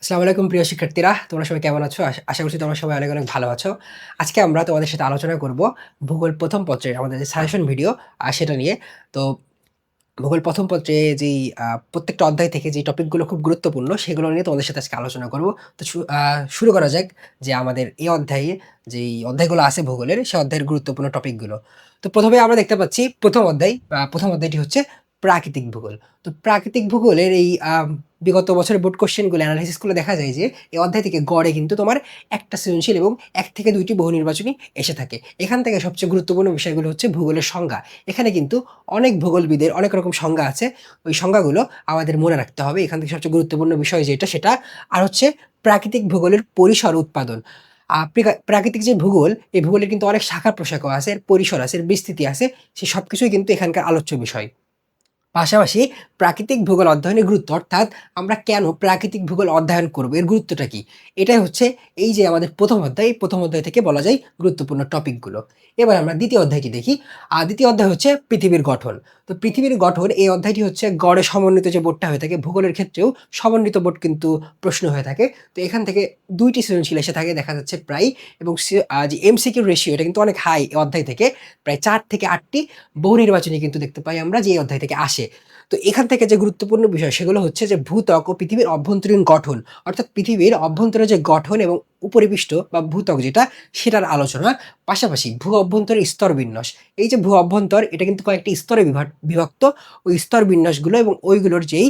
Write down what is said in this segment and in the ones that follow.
আসসালামু আলাইকুম প্রিয় শিক্ষার্থীরা, তোমরা সবাই কেমন আছো? আশা করছি তোমরা সবাই অনেক ভালো আছো। আজকে আমরা তোমাদের সাথে আলোচনা করব ভূগোল ১ম পত্রের আমাদের যে সাজেশন ভিডিও সেটা নিয়ে। তো ভূগোল ১ম পত্রে যেই প্রত্যেকটা অধ্যায় থেকে যে টপিকগুলো খুব গুরুত্বপূর্ণ সেগুলো নিয়ে তোমাদের সাথে আজকে আলোচনা করব। তো শুরু করা যাক যে আমাদের এই অধ্যায়ে যেই অধ্যায়গুলো আছে ভূগোলের, সে অধ্যায়ের গুরুত্বপূর্ণ টপিকগুলো। তো ১ম এ আমরা দেখতে পাচ্ছি ১ম অধ্যায়, ১ম অধ্যায়টি হচ্ছে প্রাকৃতিক ভূগোল। তো প্রাকৃতিক ভূগোলের এই বিগত বছরের বোর্ড কোয়েশ্চেনগুলো এনালাইসিস করলে দেখা যায় যে এই অধ্যায় থেকে গড়ে কিন্তু তোমার একটা সৃজনশীল এবং ১ থেকে ২ টি বহু নির্বাচনী এসে থাকে। এখান থেকে সবচেয়ে গুরুত্বপূর্ণ বিষয়গুলো হচ্ছে ভূগোলের সংজ্ঞা। এখানে কিন্তু অনেক ভূগোলবিদের অনেক রকম সংজ্ঞা আছে। ওই সংজ্ঞাগুলো আমাদের মনে রাখতে হবে। এখান থেকে সবচেয়ে গুরুত্বপূর্ণ বিষয় যেটা সেটা আর হচ্ছে প্রাকৃতিক ভূগোলের পরিসর উৎপাদন। প্রাকৃতিক যে ভূগোল, এই ভূগোলের কিন্তু অনেক শাখা-প্রশাখা আছে, এর পরিসর আছে, এর বিস্তৃতি আছে। সে সবকিছুই কিন্তু এখানকার আলোচ্য বিষয়। পাশাপাশি প্রাকৃতিক ভূগোল অধ্যয়নের গুরুত্ব, অর্থাৎ আমরা কেন প্রাকৃতিক ভূগোল অধ্যয়ন করব, এর গুরুত্বটা কি? এটাই হচ্ছে এই যে আমাদের ১ম অধ্যায়, ১ম অধ্যায় থেকে বলা যায় গুরুত্বপূর্ণ টপিকগুলো। এবার আমরা ২য় অধ্যায়টি দেখি। ২য় অধ্যায় হচ্ছে পৃথিবীর গঠন। তো পৃথিবীর গঠন এই অধ্যায়টি হচ্ছে গড়ে সমন্বিত যে বোর্ডটা হয়ে থাকে, ভূগোলের ক্ষেত্রেও সমন্বিত বোর্ড কিন্তু প্রশ্ন হয়ে থাকে। তো এখান থেকে ২ টি সৃজনশীল এসে থাকে দেখা যাচ্ছে প্রায়, এবং যে এমসিকিউ রেশিও এটা কিন্তু অনেক হাই এই অধ্যায় থেকে। প্রায় ৪ থেকে ৮ টি বহু নির্বাচনী কিন্তু দেখতে পাই আমরা যে এই অধ্যায় থেকে আসে। তো এখান থেকে যে গুরুত্বপূর্ণ বিষয় সেগুলো হচ্ছে যে ভূত্বক ও পৃথিবীর অভ্যন্তরীণ গঠন, অর্থাৎ পৃথিবীর অভ্যন্তরে যে গঠন এবং উপরিপৃষ্ঠ বা ভূত্বক যেটা, সেটার আলোচনা। পাশাপাশি ভূ অভ্যন্তরের স্তর বিন্যাস। এই যে ভূ অভ্যন্তর, এটা কিন্তু কয়েকটি স্তরে বিভক্ত। ওই স্তর বিন্যাসগুলো এবং ওইগুলোর যেই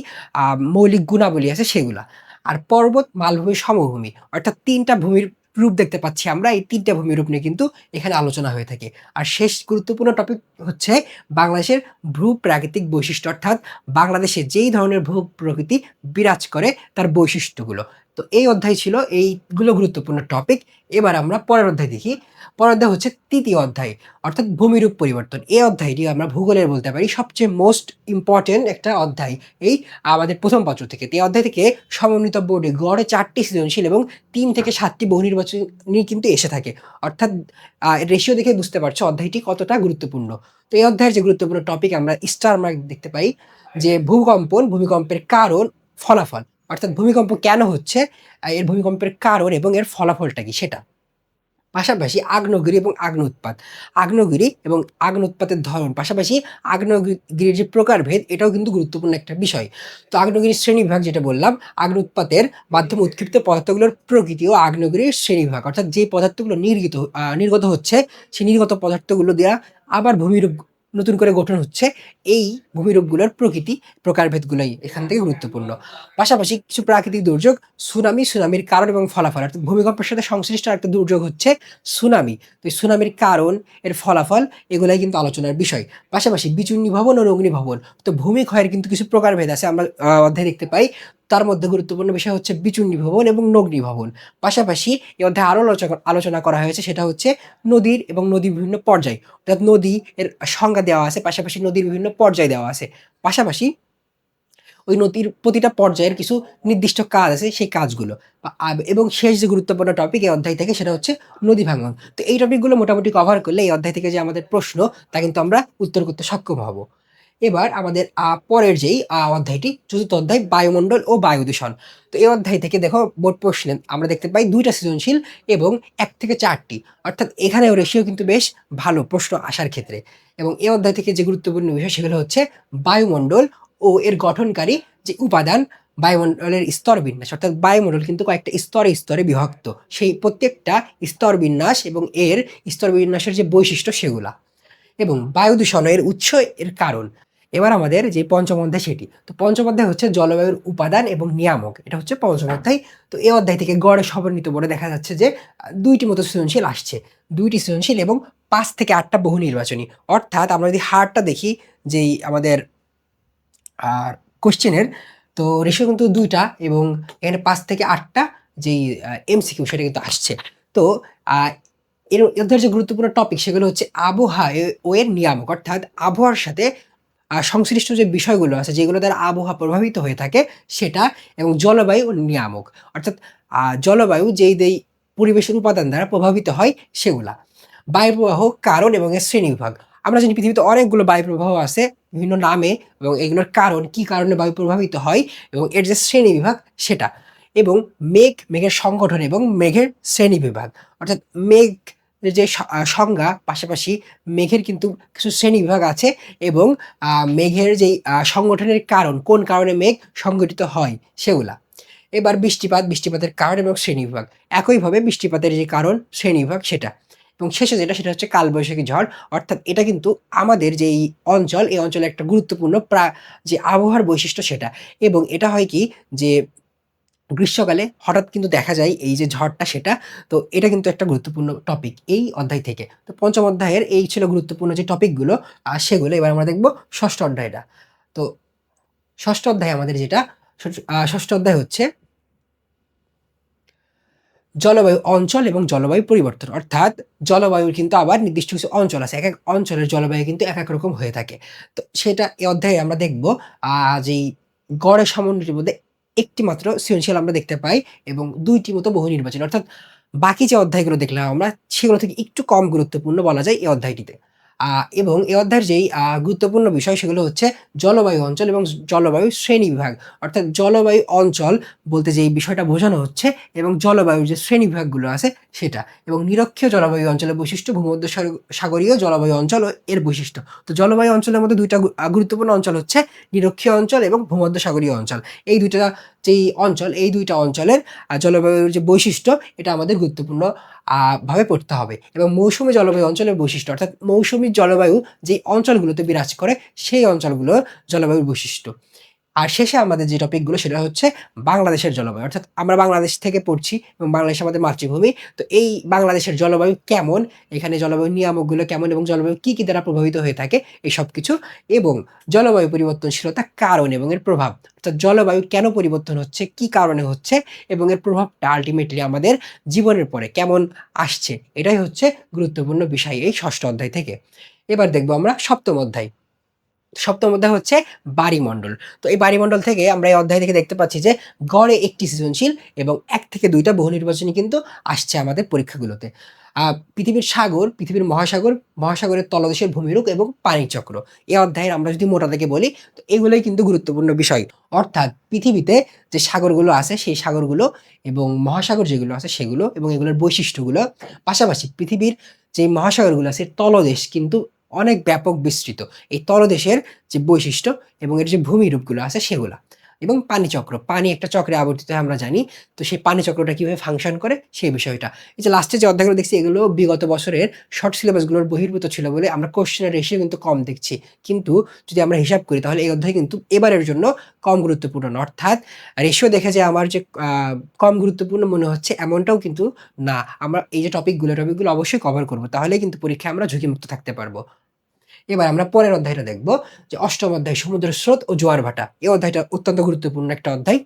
মৌলিক গুণাবলী আছে সেগুলা। আর পর্বত, মালভূমি, সমভূমি, অর্থাৎ ৩ টা ভূমির রূপ দেখতে পাচ্ছি আমরা। এই ৩ টা ভূমির রূপ নিয়ে কিন্তু এখানে আলোচনা হয়ে থাকে। আর শেষ গুরুত্বপূর্ণ টপিক হচ্ছে বাংলাদেশের ভূ-প্রাকৃতিক বৈশিষ্ট্য, অর্থাৎ বাংলাদেশে যেই ধরনের ভূ-প্রকৃতি বিরাজ করে তার বৈশিষ্ট্যগুলো। তো এই অধ্যায় ছিল এইগুলো গুরুত্বপূর্ণ টপিক। এবার আমরা পরের অধ্যায় দেখি। পরের অধ্যায় হচ্ছে ৩য় অধ্যায়, অর্থাৎ ভূমিরূপ পরিবর্তন। এই অধ্যায়টি আমরা ভূগোলের বলতে পারি সবচেয়ে মোস্ট ইম্পোর্টেন্ট একটা অধ্যায় এই আমাদের ১ম পত্র থেকে। তো এই অধ্যায় থেকে সমন্বিত বোর্ডে গড়ে ৪ টি সৃজনশীল এবং ৩ থেকে ৭ টি বহু নির্বাচনী কিন্তু এসে থাকে। অর্থাৎ রেশিও দেখে বুঝতে পারছো অধ্যায়টি কতটা গুরুত্বপূর্ণ। তো এই অধ্যায়ের যে গুরুত্বপূর্ণ টপিক আমরা স্টার মার্ক দেখতে পাই যে ভূকম্পন, ভূমিকম্পের কারণ, ফলাফল। অর্থাৎ ভূমিকম্প কেন হচ্ছে, এর ভূমিকম্পের কারণ এবং এর ফলাফলটা কি সেটা। পাশাপাশি আগ্নেয়গিরি এবং আগ্নেয় উৎপাত। আগ্নেয়গিরি এবং আগ্নেয় উৎপাতের ধরন, পাশাপাশি আগ্নেয়গিরির যে প্রকারভেদ, এটাও কিন্তু গুরুত্বপূর্ণ একটা বিষয়। তো আগ্নেয়গিরির শ্রেণীবিভাগ যেটা বললাম, আগ্নেয় উৎপাতের মাধ্যমে উৎক্ষিপ্ত পদার্থগুলোর প্রকৃতি ও আগ্নেয়গিরির শ্রেণীবিভাগ, অর্থাৎ যে পদার্থগুলো নির্গত হচ্ছে, সেই নির্গত পদার্থগুলো দেয়া আবার ভূমিরূপ নতুন করে গঠন হচ্ছে। এই ভূমিরূপগুলোর প্রকৃতি, প্রকারভেদগুলোই এখান থেকে গুরুত্বপূর্ণ। পাশাপাশি কিছু প্রাকৃতিক দুর্যোগ, সুনামি, সুনামির কারণ এবং ফলাফল, অর্থাৎ ভূমিকম্পের সাথে সংশ্লিষ্ট আরেকটা দুর্যোগ হচ্ছে সুনামি। তো এই সুনামির কারণ, এর ফলাফল, এগুলাই কিন্তু আলোচনার বিষয়। পাশাপাশি বিচূর্ণী ভবন ও অগ্নিভবন। তো ভূমি ক্ষয়ের কিন্তু কিছু প্রকারভেদ আছে, আমরা অধ্যায়ে দেখতে পাই। তার মধ্যে গুরুত্বপূর্ণ বিষয় হচ্ছে বিচূর্ণী ভবন এবং নগ্নী ভবন। পাশাপাশি এই অধ্যায়ে আরো আলোচনা করা হয়েছে, সেটা হচ্ছে নদীর এবং নদীর বিভিন্ন পর্যায়। অর্থাৎ নদী এর সংজ্ঞা দেওয়া আছে, পাশাপাশি নদীর বিভিন্ন পর্যায় দেওয়া আছে। পাশাপাশি ওই নদীর প্রতিটা পর্যায়ের কিছু নির্দিষ্ট কাজ আছে, সেই কাজগুলো। এবং শেষ যে গুরুত্বপূর্ণ টপিক এই অধ্যায় থেকে, সেটা হচ্ছে নদী ভাঙ্গন। তো এই টপিকগুলো মোটামুটি কভার করলে এই অধ্যায় থেকে যে আমাদের প্রশ্ন, তা কিন্তু আমরা উত্তর করতে সক্ষম হব। এবার আমাদের পরের যেই অধ্যায়টি, ৪র্থ অধ্যায় বায়ুমণ্ডল ও বায়ু দূষণ। তো এই অধ্যায় থেকে দেখো বোর্ড প্রশ্নে আমরা দেখতে পাই ২ টা সৃজনশীল এবং ১ থেকে ৪ টি। অর্থাৎ এখানেও রেশিও কিন্তু বেশ ভালো প্রশ্ন আসার ক্ষেত্রে। এবং এই অধ্যায় থেকে যে গুরুত্বপূর্ণ বিষয় সেগুলো হচ্ছে বায়ুমণ্ডল ও এর গঠনকারী যে উপাদান, বায়ুমণ্ডলের স্তরবিন্যাস, অর্থাৎ বায়ুমণ্ডল কিন্তু কয়েকটা স্তরে, স্তরে বিভক্ত। সেই প্রত্যেকটা স্তরবিন্যাস এবং এর স্তরবিন্যাসের যে বৈশিষ্ট্য সেগুলা। এবং বায়ু দূষণের উৎস, এর কারণ। এবার আমাদের যে পঞ্চম অধ্যায় সেটি। তো পঞ্চম অধ্যায় হচ্ছে জলবায়ুর উপাদান এবং নিয়ামক। এটা হচ্ছে পঞ্চম অধ্যায়। তো এই অধ্যায় থেকে গড়ে সমন্বিত বলে দেখা যাচ্ছে যে ২ টি মতো সৃজনশীল আসছে। ২ টি সৃজনশীল এবং ৫ থেকে ৮ টা বহু নির্বাচনী। অর্থাৎ আমরা যদি হারটা দেখি, যেই আমাদের আর কোশ্চেনের, তো রেশিও কিন্তু ২ টা এবং এখানে ৫ থেকে ৮ টা যেই এমসিকিউ সেটা কিন্তু আসছে। তো আ এর এদের যে গুরুত্বপূর্ণ টপিক সেগুলো হচ্ছে আবহাওয়া ও এর নিয়ামক, অর্থাৎ আবহাওয়ার সাথে সংশ্লিষ্ট যে বিষয়গুলো আছে যেগুলো দ্বারা আবহাওয়া প্রভাবিত হয়ে থাকে সেটা, এবং জলবায়ু ও নিয়ামক, অর্থাৎ জলবায়ু যেই পরিবেশের উপাদান দ্বারা প্রভাবিত হয় সেগুলা। বায়ু প্রবাহ, কারণ এবং এর শ্রেণীবিভাগ। আমরা জানি পৃথিবীতে অনেকগুলো বায়ু প্রবাহ আছে বিভিন্ন নামে, এবং এগুলোর কারণ, কি কারণে বায়ু প্রভাবিত হয় এবং এর যে শ্রেণীবিভাগ সেটা। এবং মেঘের সংগঠন এবং মেঘের শ্রেণীবিভাগ। অর্থাৎ মেঘ যে সংজ্ঞা, পাশাপাশি মেঘের কিন্তু কিছু শ্রেণীবিভাগ আছে এবং মেঘের যেই সংগঠনের কারণ, কোন কারণে মেঘ সংগঠিত হয় সেগুলা। এবার বৃষ্টিপাতের কারণ এবং শ্রেণীবিভাগ। একইভাবে বৃষ্টিপাতের যে কারণ, শ্রেণীবিভাগ সেটা। এবং শেষে সেটা হচ্ছে কালবৈশাখী ঝড়। অর্থাৎ এটা কিন্তু আমাদের যেই অঞ্চল, এই অঞ্চলে একটা গুরুত্বপূর্ণ যে আবহাওয়ার বৈশিষ্ট্য সেটা। এবং এটা হয় কি যে গ্রীষ্মকালে হঠাৎ কিন্তু দেখা যায় এই যে ঝড়টা সেটা। তো এটা কিন্তু একটা গুরুত্বপূর্ণ টপিক এই অধ্যায় থেকে। তো পঞ্চম অধ্যায়ের এই ছিল গুরুত্বপূর্ণ যে টপিকগুলো, সেগুলো। এবার আমরা দেখব ষষ্ঠ অধ্যায়টা। তো ষষ্ঠ অধ্যায় আমাদের যেটা, ষষ্ঠ অধ্যায় হচ্ছে জলবায়ু অঞ্চল এবং জলবায়ু পরিবর্তন। অর্থাৎ জলবায়ুর কিন্তু আবার নির্দিষ্ট কিছু অঞ্চল আছে। একেক অঞ্চলের জলবায়ু কিন্তু একেক রকম হয়ে থাকে। তো সেটা এই অধ্যায়ে আমরা দেখব। যেই গড়ে সমন্বিতের মধ্যে একটি মাত্র সৃজনশীল আমরা দেখতে পাই এবং ২ টি মতো বহু নির্বাচনী। অর্থাৎ বাকি যে অধ্যায়গুলো দেখলাম আমরা, সেগুলো থেকে একটু কম গুরুত্বপূর্ণ বলা যায় এই অধ্যায়টিতে। এবং এই অধ্যায়ের যেই গুরুত্বপূর্ণ বিষয় সেগুলো হচ্ছে জলবায়ু অঞ্চল এবং জলবায়ু শ্রেণীবিভাগ। অর্থাৎ জলবায়ু অঞ্চল বলতে যেই বিষয়টা বোঝানো হচ্ছে এবং জলবায়ুর যে শ্রেণীবিভাগগুলো আছে সেটা। এবং নিরক্ষীয় জলবায়ু অঞ্চলের বৈশিষ্ট্য, সাগরীয় জলবায়ু অঞ্চল ও এর বৈশিষ্ট্য। তো জলবায়ু অঞ্চলের মধ্যে ২ টা গুরুত্বপূর্ণ অঞ্চল হচ্ছে নিরক্ষীয় অঞ্চল এবং ভূমধ্যসাগরীয় অঞ্চল। এই ২ টা যেই অঞ্চল, এই ২ টা অঞ্চলের জলবায়ুর যে বৈশিষ্ট্য এটা আমাদের গুরুত্বপূর্ণ ভাবে পড়তে হবে। এবং মৌসুমী জলবায়ু অঞ্চলের বৈশিষ্ট্য, অর্থাৎ মৌসুমী জলবায়ু যেই অঞ্চলগুলোতে বিরাজ করে সেই অঞ্চলগুলোর জলবায়ুর বৈশিষ্ট্য। আর শেষে আমাদের যে টপিকগুলো সেটা হচ্ছে বাংলাদেশের জলবায়ু। অর্থাৎ আমরা বাংলাদেশ থেকে পড়ছি এবং বাংলাদেশ আমাদের মাতৃভূমি। তো এই বাংলাদেশের জলবায়ু কেমন, এখানে জলবায়ুর নিয়ামকগুলো কেমন এবং জলবায়ু কি, কি দ্বারা প্রভাবিত হয়ে থাকে এই সবকিছু। এবং জলবায়ু পরিবর্তনশীলতার কারণ এবং এর প্রভাব। অর্থাৎ জলবায়ু কেন পরিবর্তন হচ্ছে, কি কারণে হচ্ছে এবং এর প্রভাবটা আল্টিমেটলি আমাদের জীবনের পরে কেমন আসছে, এটাই হচ্ছে গুরুত্বপূর্ণ বিষয় এই ষষ্ঠ অধ্যায় থেকে। এবার দেখব আমরা সপ্তম অধ্যায়। সপ্তম অধ্যায় হচ্ছে বায়ুমণ্ডল। তো এই বায়ুমণ্ডল থেকে আমরা এই অধ্যায় থেকে দেখতে পাচ্ছি যে গড়ে একটি সৃজনশীল এবং ১ থেকে ২ টা বহু নির্বাচনী কিন্তু আসছে আমাদের পরীক্ষাগুলোতে। পৃথিবীর সাগর, পৃথিবীর মহাসাগর, মহাসাগরের তলদেশের ভূমিরূপ এবং পানিচক্র। এই অধ্যায়ের আমরা যদি মোটা দাগে বলি, তো এগুলোই কিন্তু গুরুত্বপূর্ণ বিষয়। অর্থাৎ পৃথিবীতে যে সাগরগুলো আছে সেই সাগরগুলো এবং মহাসাগর যেগুলো আছে সেগুলো এবং এগুলোর বৈশিষ্ট্যগুলো, পাশাপাশি পৃথিবীর যে মহাসাগরগুলো আছে তলদেশ কিন্তু অনেক ব্যাপক বিস্তৃত। এই তলদেশের যে বৈশিষ্ট্য এবং এর যে ভূমিরূপগুলো আছে সেগুলা। এবং পানিচক্র, পানি একটা চক্রে আবর্তিত হয় আমরা জানি। তো সেই পানি চক্রটা কিভাবে ফাংশন করে সেই বিষয়টা। এই যে লাস্টে যে অধ্যায়গুলো দেখছি এগুলো বিগত বছরের শর্ট সিলেবাসগুলোর বহির্ভূত ছিল বলে আমরা কোয়েশ্চেনের রেশিও কিন্তু কম দেখছি। কিন্তু যদি আমরা হিসাব করি তাহলে এই অধ্যায় কিন্তু এবারের জন্য কম গুরুত্বপূর্ণ না। অর্থাৎ রেশিও দেখে যে আমার যে কম গুরুত্বপূর্ণ মনে হচ্ছে এমনটাও কিন্তু না। আমরা এই যে টপিকগুলো অবশ্যই কভার করব। তাহলেই কিন্তু পরীক্ষায় আমরা ঝুঁকিমুক্ত থাকতে পারবো। এবার আমরা পরের অধ্যায়টা দেখব, যে অষ্টম অধ্যায় সমুদ্রের স্রোত ও জোয়ার ভাটা। এই অধ্যায়টা অত্যন্ত গুরুত্বপূর্ণ একটা অধ্যায়।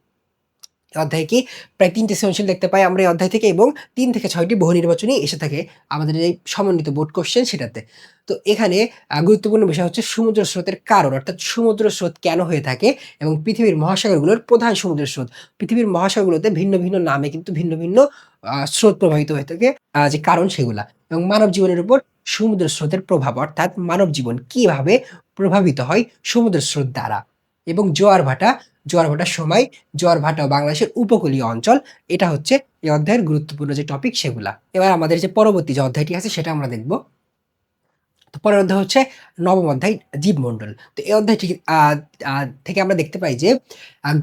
এই অধ্যায়ে কি প্রায় ৩ টে সৃজনশীল দেখতে পাই আমরা এই অধ্যায় থেকে এবং ৩ থেকে ৬ টি বহু নির্বাচনী এসে থাকে আমাদের এই সমন্বিত বোর্ড কোয়েশ্চেন সেটাতে। তো এখানে গুরুত্বপূর্ণ বিষয় হচ্ছে সমুদ্র স্রোতের কারণ, অর্থাৎ সমুদ্র স্রোত কেন হয়ে থাকে এবং পৃথিবীর মহাসাগরগুলোর প্রধান সমুদ্রের স্রোত। পৃথিবীর মহাসাগরগুলোতে ভিন্ন, ভিন্ন নামে কিন্তু ভিন্ন, ভিন্ন স্রোত প্রবাহিত হয়ে থাকে, যে কারণ সেগুলা। এবং মানব জীবনের উপর সমুদ্র স্রোতের প্রভাব, অর্থাৎ মানব জীবন কিভাবে প্রভাবিত হয় সমুদ্র স্রোত দ্বারা। এবং জোয়ার ভাটার সময়, জোয়ার ভাটা বাংলাদেশের উপকূলীয় অঞ্চল, এটা হচ্ছে এই অধ্যায়ের গুরুত্বপূর্ণ যে টপিক সেগুলা। এবার আমাদের যে পরবর্তী যে অধ্যায়টি আছে সেটা আমরা দেখব। তো পরের অধ্যায় হচ্ছে নবম অধ্যায় জীবমণ্ডল। তো এই অধ্যায়টি থেকে আমরা দেখতে পাই যে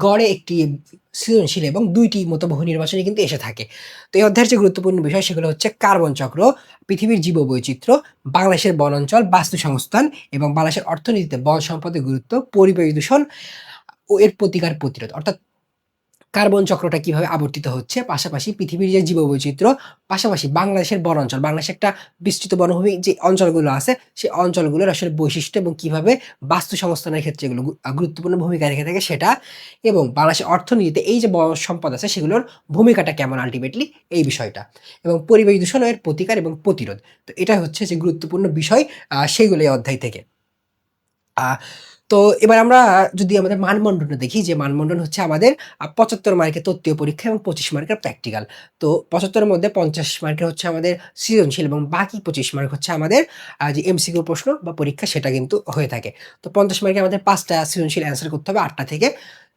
গড়ে একটি সৃজনশীল এবং ২ টি মতো বহু নির্বাচনী কিন্তু এসে থাকে। তো এই অধ্যায়ের যে গুরুত্বপূর্ণ বিষয় সেগুলো হচ্ছে কার্বন চক্র, পৃথিবীর জীববৈচিত্র্য, বাংলাদেশের বনাঞ্চল, বাস্তু সংস্থান এবং বাংলাদেশের অর্থনীতিতে বন সম্পদের গুরুত্ব, পরিবেশ দূষণ ও এর প্রতিকার প্রতিরোধ। অর্থাৎ কার্বন চক্রটা কিভাবে আবর্তিত হচ্ছে, পাশাপাশি পৃথিবীর যে জীববৈচিত্র্য, পাশাপাশি বাংলাদেশের বনাঞ্চল, বাংলাদেশ একটা বিস্তৃত বনভূমি যে অঞ্চলগুলো আছে, সেই অঞ্চলগুলোর আসলে বৈশিষ্ট্য এবং কিভাবে বাস্তু সংস্থানের ক্ষেত্রে এগুলো গুরুত্বপূর্ণ ভূমিকা রেখে থাকে সেটা। এবং বাংলাদেশের অর্থনীতিতে এই যে বন সম্পদ আছে সেগুলোর ভূমিকাটা কেমন আল্টিমেটলি, এই বিষয়টা। এবং পরিবেশ দূষণ এর প্রতিকার এবং প্রতিরোধ। তো এটা হচ্ছে যে গুরুত্বপূর্ণ বিষয়, সেগুলো এই অধ্যায় থেকে। আ তো এবার আমরা যদি আমাদের মানমন্ডনটা দেখি, যে মানমন্ডন হচ্ছে আমাদের ৭৫ মার্কের তত্ত্বীয় পরীক্ষা এবং ২৫ মার্কের প্র্যাকটিক্যাল। তো ৭৫ এর মধ্যে ৫০ মার্কের হচ্ছে আমাদের সৃজনশীল এবং বাকি ২৫ মার্ক হচ্ছে আমাদের যে এমসিকিউ প্রশ্ন বা পরীক্ষা সেটা কিন্তু হয়ে থাকে। তো ৫০ মার্কে আমাদের ৫ টা সৃজনশীল অ্যান্সার করতে হবে ৮ টা থেকে।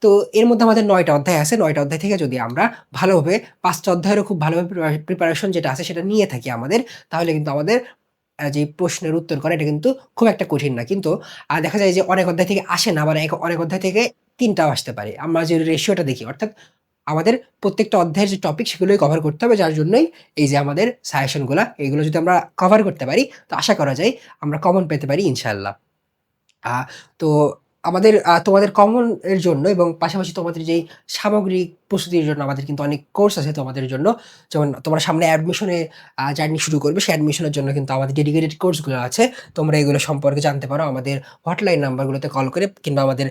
তো এর মধ্যে আমাদের ৯ টা অধ্যায় আছে। ৯ টা অধ্যায় থেকে যদি আমরা ভালোভাবে ৫ টা অধ্যায়েরও খুব ভালোভাবে প্রিপারেশন যেটা আছে সেটা নিয়ে থাকি আমাদের, তাহলে কিন্তু আমাদের যে প্রশ্নের উত্তর করা এটা কিন্তু খুব একটা কঠিন না। কিন্তু দেখা যায় যে অনেক অধ্যায় থেকে আসে না, আবার অনেক অধ্যায় থেকে ৩ টাও আসতে পারে। আমরা যে রেশিওটা দেখি, অর্থাৎ আমাদের প্রত্যেকটা অধ্যায়ের যে টপিক সেগুলোই কভার করতে হবে। যার জন্যই এই যে আমাদের সাজেশন গুলা, এগুলো যদি আমরা কভার করতে পারি তো আশা করা যায় আমরা কমন পেতে পারি ইনশাআল্লাহ। আ তো আমাদের তোমাদের কমন এর জন্য এবং পাশাপাশি তোমাদের যেই সামগ্রিক প্রস্তুতির জন্য আমাদের কিন্তু অনেক কোর্স আছে তোমাদের জন্য। যেমন তোমরা সামনে অ্যাডমিশন এ জার্নি শুরু করবে। সেই অ্যাডমিশন এর জন্য কিন্তু আমাদের ডেডিকেটেড কোর্সগুলো আছে। তোমরা এগুলো সম্পর্কে জানতে পারো আমাদের হটলাইন নাম্বারগুলোতে কল করে কিংবা আমাদের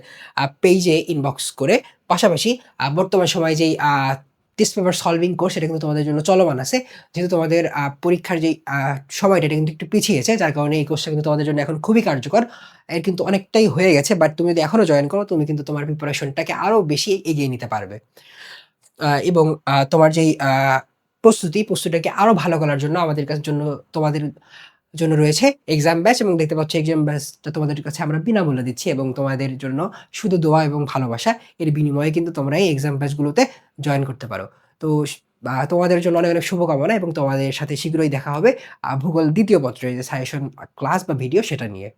পেইজে ইনবক্স করে। পাশাপাশি বর্তমান সময়ে যেই টেস্ট পেপার সলভিং কোর্স সেটা কিন্তু তোমাদের জন্য চলমান আছে। যেহেতু তোমাদের পরীক্ষার যেই সময়টা এটা কিন্তু একটু পিছিয়েছে, যার কারণে এই কোর্সটা কিন্তু তোমাদের জন্য এখন খুবই কার্যকর। এর কিন্তু অনেকটাই হয়ে গেছে। বাট তুমি যদি এখনো জয়েন করো, তুমি কিন্তু তোমার প্রিপারেশনটাকে আরো বেশি এগিয়ে নিতে পারবে। এবং তোমার যেই প্রস্তুতিটাকে আরো ভালো করার জন্য আমাদের জন্য তোমাদের জন্য রয়েছে এক্সাম ব্যাচ, এবং দেখতে পাচ্ছ এক্সাম ব্যাচটা তোমাদের কাছে আমরা বিনামূল্যে দিচ্ছি এবং তোমাদের জন্য শুধু দোয়া এবং ভালোবাসা এর বিনিময়ে কিন্তু তোমরা এই এক্সাম ব্যাচগুলোতে জয়েন করতে পারো। তো তোমাদের জন্য অনেক, অনেক শুভকামনা এবং তোমাদের সাথে শীঘ্রই দেখা হবে ভূগোল ২য় পত্রের যে সাজেশন ক্লাস বা ভিডিও সেটা নিয়ে।